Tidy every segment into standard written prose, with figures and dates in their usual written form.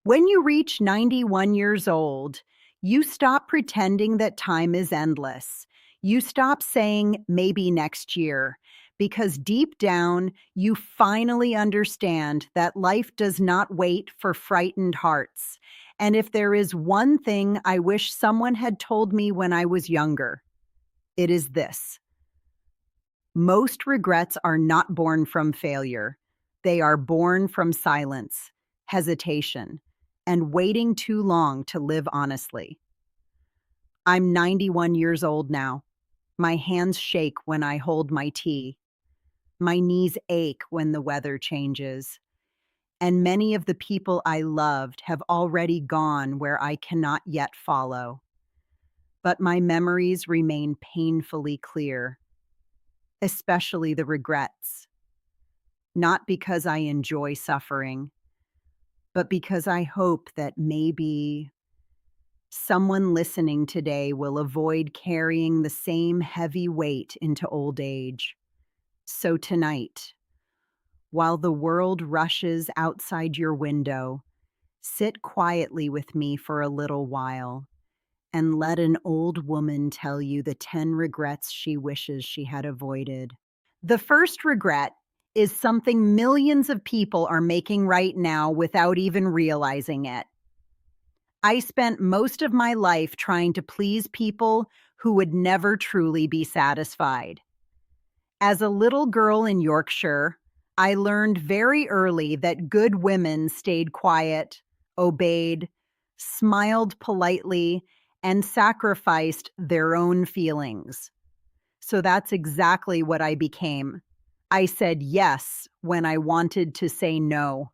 When you reach 91 years old, you stop pretending that time is endless. You stop saying maybe next year, because deep down, you finally understand that life does not wait for frightened hearts. And if there is one thing I wish someone had told me when I was younger, it is this: most regrets are not born from failure. They are born from silence, hesitation, and waiting too long to live honestly. I'm 91 years old now. My hands shake when I hold my tea. My knees ache when the weather changes. And many of the people I loved have already gone where I cannot yet follow. But my memories remain painfully clear, especially the regrets. Not because I enjoy suffering, but because I hope that maybe someone listening today will avoid carrying the same heavy weight into old age. So tonight, while the world rushes outside your window, sit quietly with me for a little while and let an old woman tell you the 10 regrets she wishes she had avoided. The first regret is something millions of people are making right now without even realizing it. I spent most of my life trying to please people who would never truly be satisfied. As a little girl in Yorkshire, I learned very early that good women stayed quiet, obeyed, smiled politely, and sacrificed their own feelings. So that's exactly what I became. I said yes when I wanted to say no.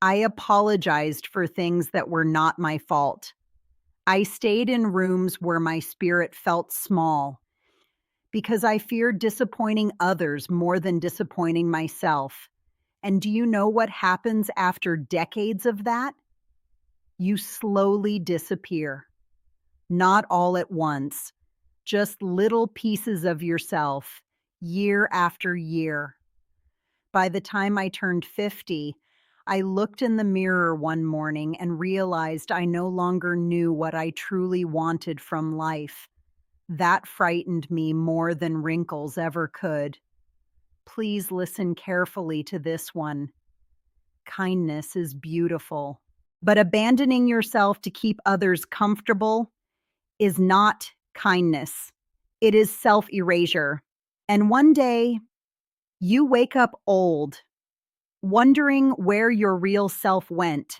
I apologized for things that were not my fault. I stayed in rooms where my spirit felt small because I feared disappointing others more than disappointing myself. And do you know what happens after decades of that? You slowly disappear. Not all at once, just little pieces of yourself, year after year. By the time I turned 50, I looked in the mirror one morning and realized I no longer knew what I truly wanted from life. That frightened me more than wrinkles ever could. Please listen carefully to this one. Kindness is beautiful, but abandoning yourself to keep others comfortable is not kindness. It is self-erasure. And one day, you wake up old, wondering where your real self went.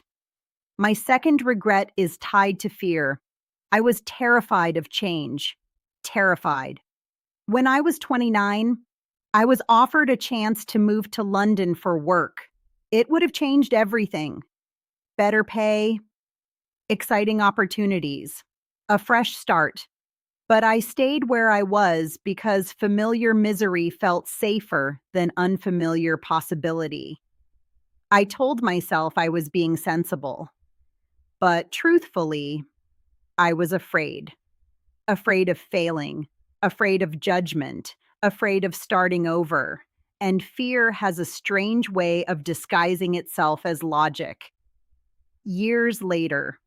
My second regret is tied to fear. I was terrified of change. Terrified. When I was 29, I was offered a chance to move to London for work. It would have changed everything. Better pay, exciting opportunities, a fresh start. But I stayed where I was because familiar misery felt safer than unfamiliar possibility. I told myself I was being sensible, but truthfully, I was afraid. Afraid of failing, afraid of judgment, afraid of starting over. And fear has a strange way of disguising itself as logic. Years later,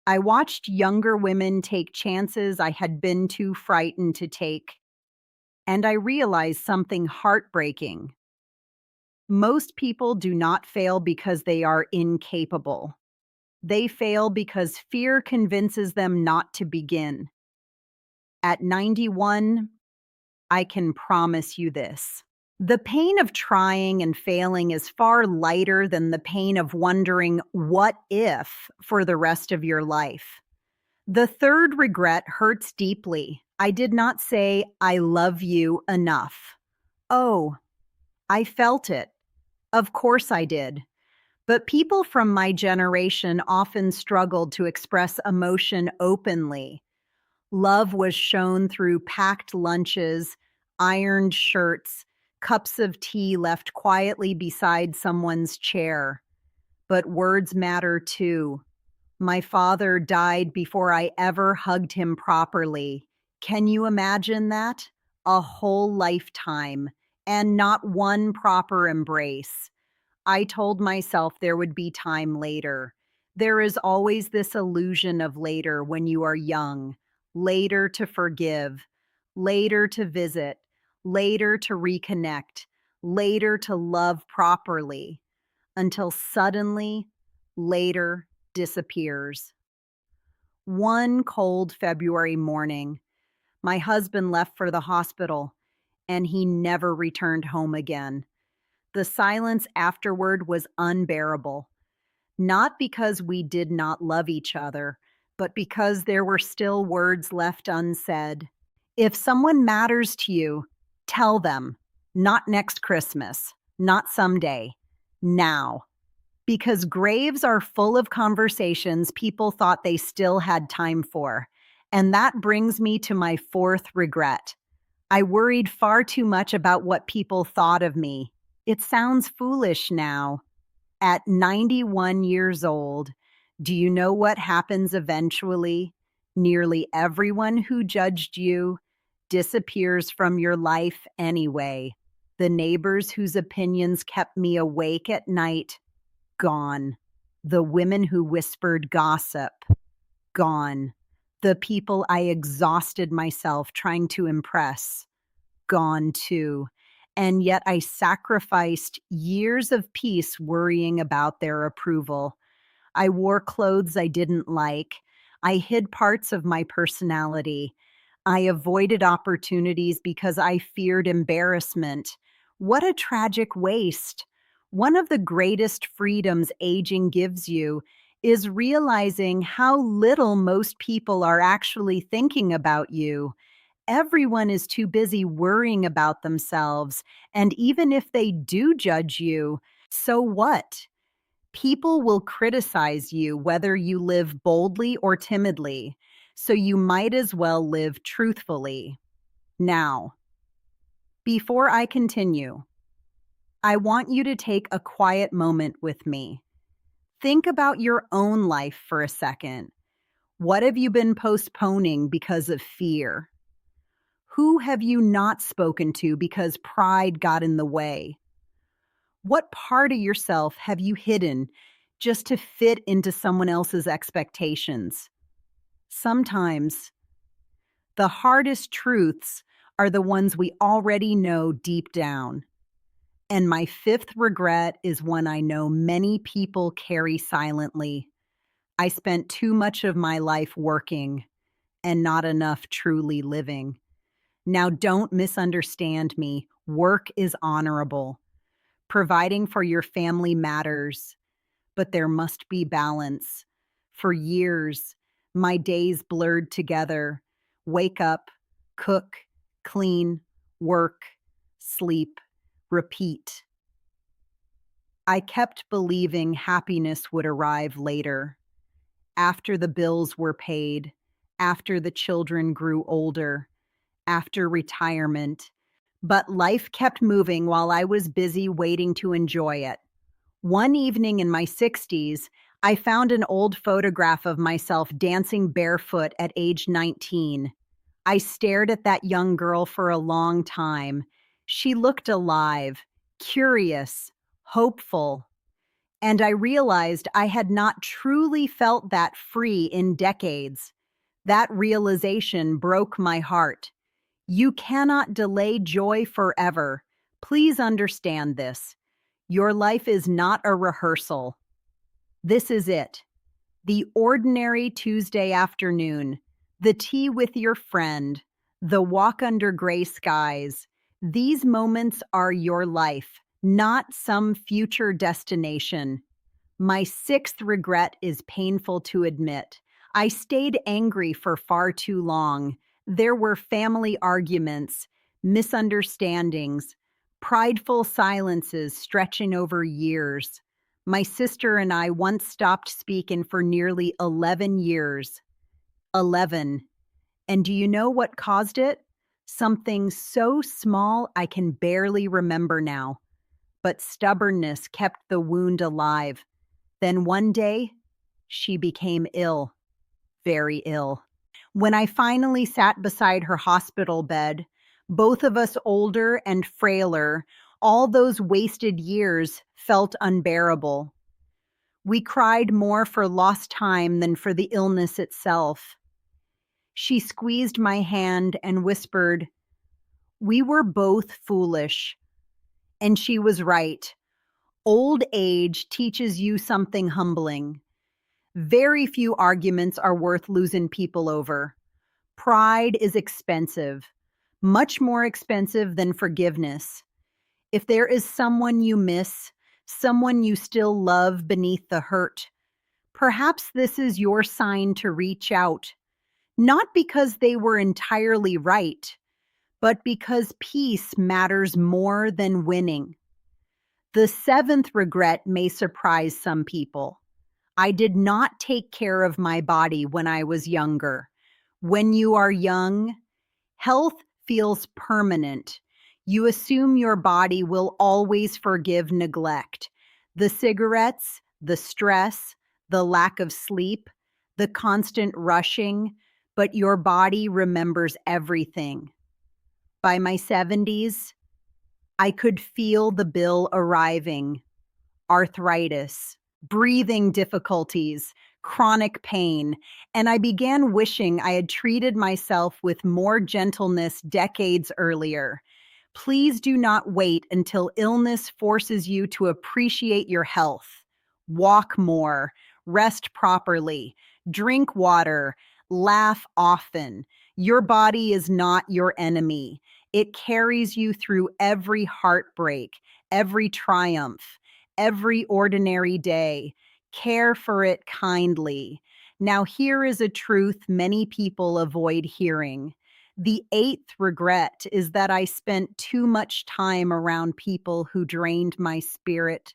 I watched younger women take chances I had been too frightened to take, and I realized something heartbreaking. Most people do not fail because they are incapable. They fail because fear convinces them not to begin. At 91, I can promise you this: the pain of trying and failing is far lighter than the pain of wondering what if for the rest of your life. The third regret hurts deeply. I did not say, "I love you" enough. Oh, I felt it. Of course I did. But people from my generation often struggled to express emotion openly. Love was shown through packed lunches, ironed shirts, cups of tea left quietly beside someone's chair. But words matter too. My father died before I ever hugged him properly. Can you imagine that? A whole lifetime, and not one proper embrace. I told myself there would be time later. There is always this illusion of later when you are young, later to forgive, later to visit, later to reconnect, later to love properly, until suddenly later disappears. One cold February morning, my husband left for the hospital and he never returned home again. The silence afterward was unbearable, not because we did not love each other, but because there were still words left unsaid. If someone matters to you, tell them, not next Christmas, not someday, now. Because graves are full of conversations people thought they still had time for. And that brings me to my fourth regret. I worried far too much about what people thought of me. It sounds foolish now. At 91 years old, do you know what happens eventually? Nearly everyone who judged you disappears from your life anyway. The neighbors whose opinions kept me awake at night, gone. The women who whispered gossip, gone. The people I exhausted myself trying to impress, gone too. And yet I sacrificed years of peace worrying about their approval. I wore clothes I didn't like. I hid parts of my personality. I avoided opportunities because I feared embarrassment. What a tragic waste. One of the greatest freedoms aging gives you is realizing how little most people are actually thinking about you. Everyone is too busy worrying about themselves, and even if they do judge you, so what? People will criticize you whether you live boldly or timidly, so you might as well live truthfully. Now, before I continue, I want you to take a quiet moment with me. Think about your own life for a second. What have you been postponing because of fear? Who have you not spoken to because pride got in the way? What part of yourself have you hidden just to fit into someone else's expectations? Sometimes the hardest truths are the ones we already know deep down. And my fifth regret is one I know many people carry silently. I spent too much of my life working and not enough truly living. Now, don't misunderstand me. Work is honorable. Providing for your family matters, but there must be balance. For years, my days blurred together. Wake up, cook, clean, work, sleep, repeat. I kept believing happiness would arrive later, after the bills were paid, after the children grew older, after retirement. But life kept moving while I was busy waiting to enjoy it. One evening in my 60s, I found an old photograph of myself dancing barefoot at age 19. I stared at that young girl for a long time. She looked alive, curious, hopeful. And I realized I had not truly felt that free in decades. That realization broke my heart. You cannot delay joy forever. Please understand this. Your life is not a rehearsal. This is it. The ordinary Tuesday afternoon, the tea with your friend, the walk under gray skies. These moments are your life, not some future destination. My sixth regret is painful to admit. I stayed angry for far too long. There were family arguments, misunderstandings, prideful silences stretching over years. My sister and I once stopped speaking for nearly 11 years. 11. And do you know what caused it? Something so small I can barely remember now. But stubbornness kept the wound alive. Then one day, she became ill, very ill. When I finally sat beside her hospital bed, both of us older and frailer, all those wasted years felt unbearable. We cried more for lost time than for the illness itself. She squeezed my hand and whispered, "We were both foolish." And she was right. Old age teaches you something humbling. Very few arguments are worth losing people over. Pride is expensive, much more expensive than forgiveness. If there is someone you miss, someone you still love beneath the hurt, perhaps this is your sign to reach out, not because they were entirely right, but because peace matters more than winning. The seventh regret may surprise some people. I did not take care of my body when I was younger. When you are young, health feels permanent. You assume your body will always forgive neglect. The cigarettes, the stress, the lack of sleep, the constant rushing, but your body remembers everything. By my 70s, I could feel the bill arriving: arthritis, breathing difficulties, chronic pain, and I began wishing I had treated myself with more gentleness decades earlier. Please do not wait until illness forces you to appreciate your health. Walk more, rest properly, drink water, laugh often. Your body is not your enemy. It carries you through every heartbreak, every triumph, every ordinary day. Care for it kindly. Now, here is a truth many people avoid hearing. The eighth regret is that I spent too much time around people who drained my spirit.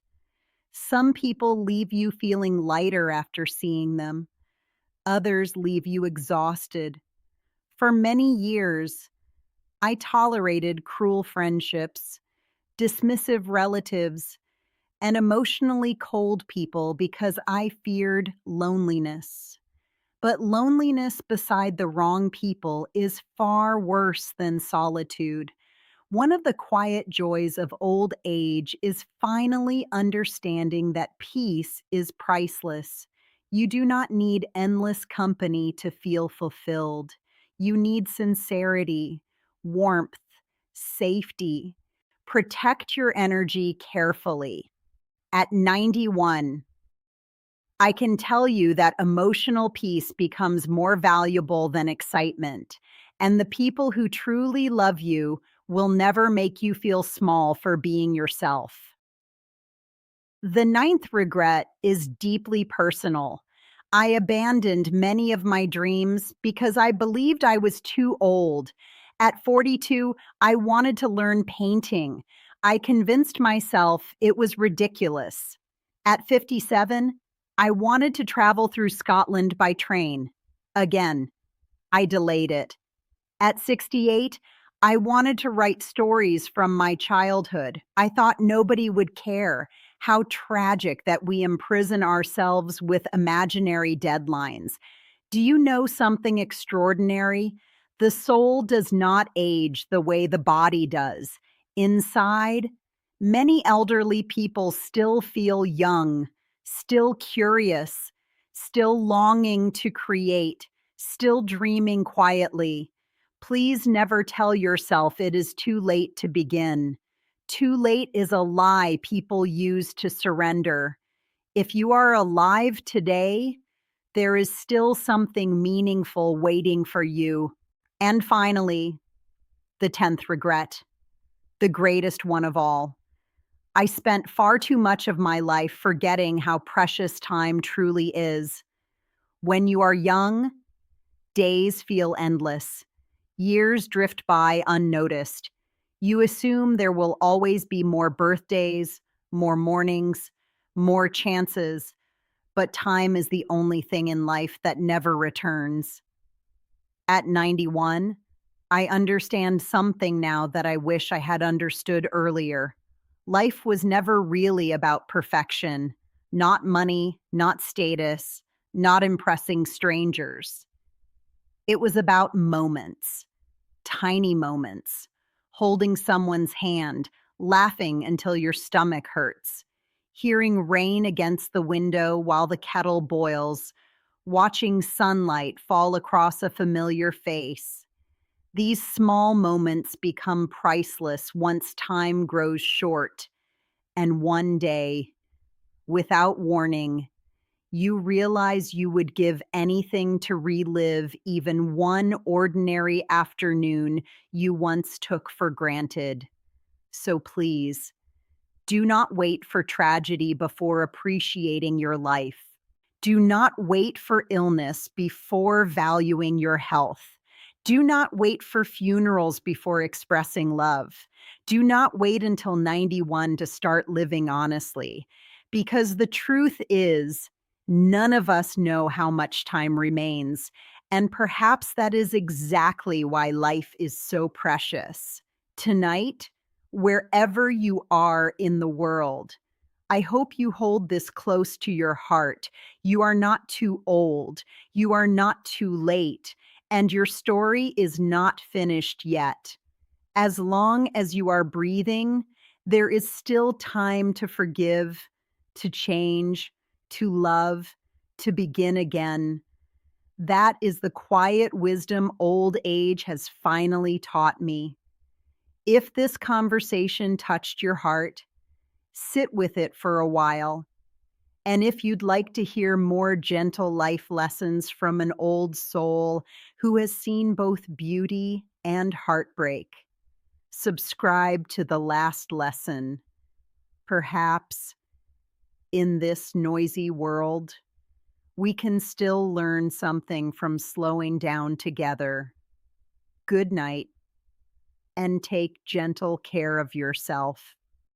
Some people leave you feeling lighter after seeing them. Others leave you exhausted. For many years, I tolerated cruel friendships, dismissive relatives, and emotionally cold people because I feared loneliness. But loneliness beside the wrong people is far worse than solitude. One of the quiet joys of old age is finally understanding that peace is priceless. You do not need endless company to feel fulfilled. You need sincerity, warmth, safety. Protect your energy carefully. At 91, I can tell you that emotional peace becomes more valuable than excitement, and the people who truly love you will never make you feel small for being yourself. The ninth regret is deeply personal. I abandoned many of my dreams because I believed I was too old. At 42, I wanted to learn painting. I convinced myself it was ridiculous. At 57, I wanted to travel through Scotland by train. Again, I delayed it. At 68, I wanted to write stories from my childhood. I thought nobody would care. How tragic that we imprison ourselves with imaginary deadlines. Do you know something extraordinary? The soul does not age the way the body does. Inside, many elderly people still feel young, still curious, still longing to create, still dreaming quietly. Please never tell yourself it is too late to begin. Too late is a lie people use to surrender. If you are alive today, there is still something meaningful waiting for you. And finally, the 10th regret, the greatest one of all. I spent far too much of my life forgetting how precious time truly is. When you are young, days feel endless. Years drift by unnoticed. You assume there will always be more birthdays, more mornings, more chances, but time is the only thing in life that never returns. At 91, I understand something now that I wish I had understood earlier. Life was never really about perfection, not money, not status, not impressing strangers. It was about moments, tiny moments, holding someone's hand, laughing until your stomach hurts, hearing rain against the window while the kettle boils, watching sunlight fall across a familiar face. These small moments become priceless once time grows short, and one day, without warning, you realize you would give anything to relive even one ordinary afternoon you once took for granted. So please, do not wait for tragedy before appreciating your life. Do not wait for illness before valuing your health. Do not wait for funerals before expressing love. Do not wait until 91 to start living honestly. Because the truth is, none of us know how much time remains. And perhaps that is exactly why life is so precious. Tonight, wherever you are in the world, I hope you hold this close to your heart. You are not too old. You are not too late. And your story is not finished yet. As long as you are breathing, there is still time to forgive, to change, to love, to begin again. That is the quiet wisdom old age has finally taught me. If this conversation touched your heart, sit with it for a while. And if you'd like to hear more gentle life lessons from an old soul who has seen both beauty and heartbreak, subscribe to The Last Lesson. Perhaps in this noisy world, we can still learn something from slowing down together. Good night, and take gentle care of yourself.